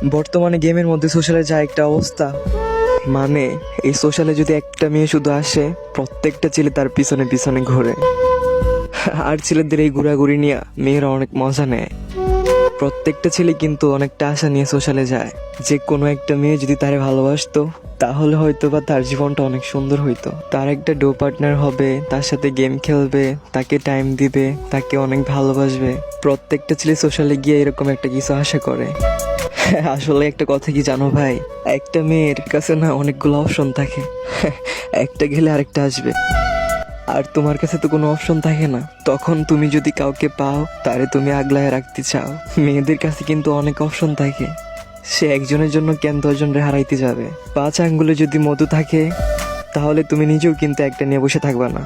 বর্তমানে গেমের মধ্যে সোশ্যালে যা একটা অবস্থা, মানে এই সোশ্যালে যদি একটা মেয়ে শুধু আসে, প্রত্যেকটা ছেলে তার পিছনে পিছনে ঘোরে। আর ছেলেদের এই ঘোরাঘুরি নিয়ে মেয়েরা অনেক মজা নেয়। প্রত্যেকটা ছেলে কিন্তু অনেকটা আশা নিয়ে সোশ্যালে যায় যে কোনো একটা মেয়ে যদি তারে ভালোবাসতো, তাহলে হয়তো বা তার জীবনটা অনেক সুন্দর হইতো। তার একটা ডো পার্টনার হবে, তার সাথে গেম খেলবে, তাকে টাইম দিবে, তাকে অনেক ভালোবাসবে। প্রত্যেকটা ছেলে সোশ্যালে গিয়ে এরকম একটা কিছু আশা করে। আসলে একটা কথা কি জানো ভাই, একটা মেয়ের কাছে না অনেকগুলো অপশন থাকে। একটা গেলে আরেকটা আসবে, আর তোমার কাছে তো কোনো অপশন থাকে না। তখন তুমি যদি কাউকে পাও, তারে তুমি আগলায় রাখতে চাও। মেয়েদের কাছে কিন্তু অনেক অপশন থাকে, সে একজনের জন্য কেন 10 জনরে হারাইতে যাবে। 5 আঙ্গুলে যদি মধু থাকে, তাহলে তুমি নিজেও কিন্তু একটা নিয়ে বসে থাকবা না।